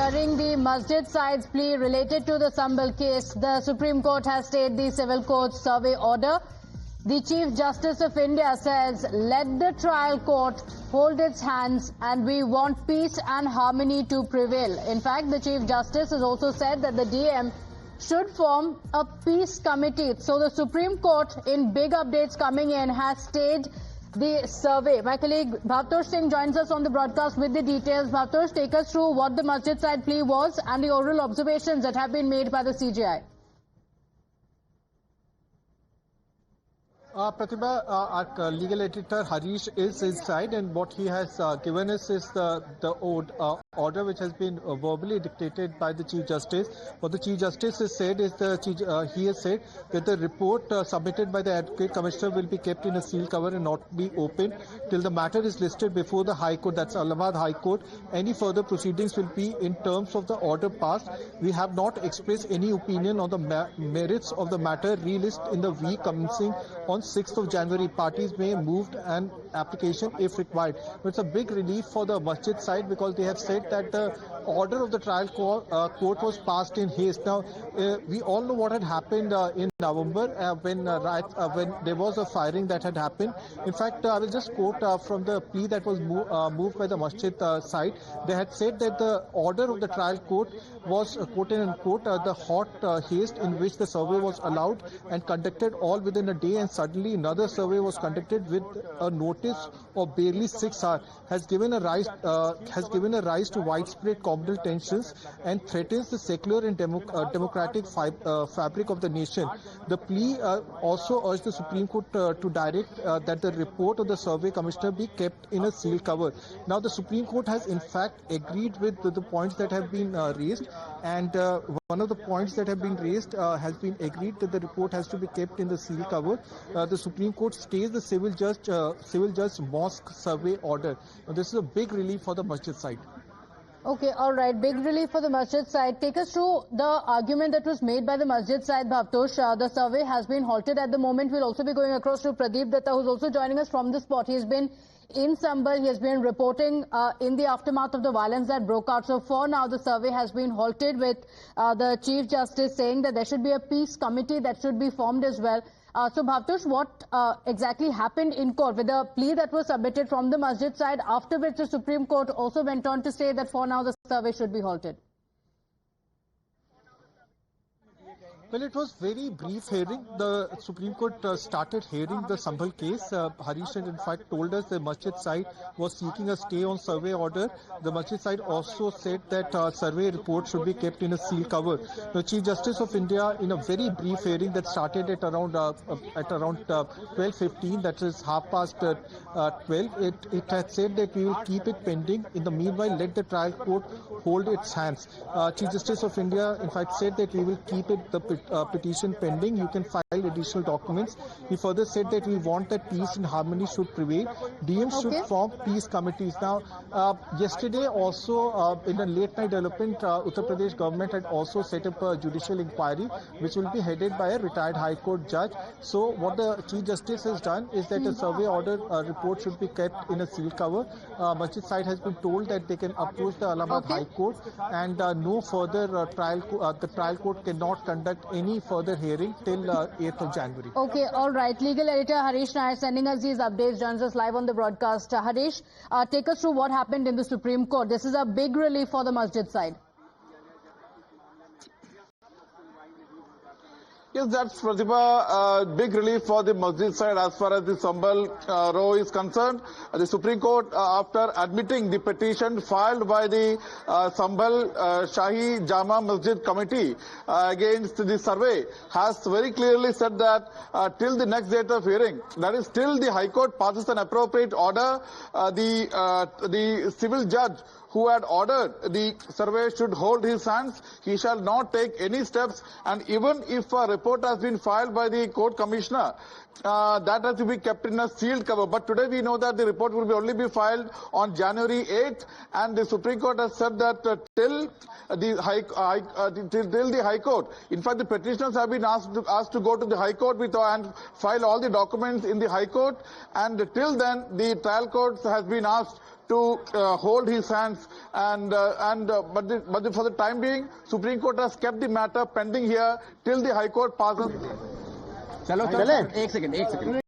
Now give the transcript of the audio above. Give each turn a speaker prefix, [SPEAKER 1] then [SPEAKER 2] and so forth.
[SPEAKER 1] hearing the masjid side's plea related to the Sambal case. The Supreme Court has stayed the civil court's survey order. The Chief Justice of India says, let the trial court hold its hands and we want peace and harmony to prevail. In fact, the Chief Justice has also said that the DM should form a peace committee. So the Supreme Court, in big updates coming in, has stayed the survey. My colleague Bhavtosh Singh joins us on the broadcast with the details. Bhavtosh, take us through what the masjid side plea was and the oral observations that have been made by the CJI.
[SPEAKER 2] Pratibha, our legal editor Harish is inside, and what he has given us is the order which has been verbally dictated by the Chief Justice. What the Chief Justice has said is he has said that the report submitted by the Advocate Commissioner will be kept in a sealed cover and not be opened till the matter is listed before the High Court, that's Allahabad High Court. Any further proceedings will be in terms of the order passed. We have not expressed any opinion on the merits of the matter. Relist in the week commencing on 6th of January. Parties may move an application if required. But it's a big relief for the masjid side because they have said that the order of the trial court was passed in haste. Now, we all know what had happened in November when there was a firing that had happened. In fact, I will just quote from the plea that was moved by the masjid side. They had said that the order of the trial court was, quote unquote, the hot haste in which the survey was allowed and conducted all within a day, and suddenly another survey was conducted with a notice of barely 6 hours, has given a rise to widespread communal tensions and threatens the secular and democratic fabric of the nation. The plea also urged the Supreme Court to direct that the report of the survey commissioner be kept in a sealed cover. Now, the Supreme Court has in fact agreed with the points that have been raised, and one of the points that have been raised has been agreed that the report has to be kept in the sealed cover. The Supreme Court stays the civil judge mosque survey order. Now, this is a big relief for the masjid side.
[SPEAKER 1] Okay, all right. Big relief for the masjid side. Take us through the argument that was made by the masjid side, Bhavtosh. The survey has been halted at the moment. We'll also be going across to Pradeep Datta, who's also joining us from the spot. He's been in Sambal. He has been reporting in the aftermath of the violence that broke out. So for now, the survey has been halted, with the Chief Justice saying that there should be a peace committee that should be formed as well. So, Bhavtosh, what exactly happened in court with the plea that was submitted from the masjid side, after which the Supreme Court also went on to say that for now the survey should be halted?
[SPEAKER 2] Well, it was very brief hearing. The Supreme Court started hearing the Sambal case. Harish had in fact told us the masjid side was seeking a stay on survey order. The masjid side also said that survey report should be kept in a sealed cover. The Chief Justice of India, in a very brief hearing that started at around 12:15, that is 12:30, it had said that we will keep it pending. In the meanwhile, let the trial court hold its hands. Chief Justice of India, in fact, said that we will keep the petition pending. You can file additional documents. He further said that we want that peace and harmony should prevail. DM should form peace committees. Now, yesterday also in a late night development, Uttar Pradesh government had also set up a judicial inquiry which will be headed by a retired High Court judge. So what the Chief Justice has done is that a survey order report should be kept in a sealed cover. Masjid side has been told that they can approach the Allahabad High Court, and no further the trial court cannot conduct any further hearing till 8th of January.
[SPEAKER 1] Okay, all right. Legal editor Harish Nair sending us these updates, joins us live on the broadcast. Harish, take us through what happened in the Supreme Court. This is a big relief for the masjid side.
[SPEAKER 3] Yes, that's Pratibha, big relief for the masjid side as far as the Sambal row is concerned. The Supreme Court, after admitting the petition filed by the Sambal Shahi Jama Masjid Committee against the survey, has very clearly said that till the next date of hearing, that is till the High Court passes an appropriate order, the civil judge who had ordered the survey should hold his hands. He shall not take any steps, and even if a report has been filed by the court commissioner, that has to be kept in a sealed cover. But today we know that the report will only be filed on January 8th, and the Supreme Court has said that till the High Court. In fact, the petitioners have been asked to go to the High Court and file all the documents in the High Court, and till then the trial court has been asked to hold his hands, but for the time being, Supreme Court has kept the matter pending here till the High Court passes.
[SPEAKER 4] चलो एक second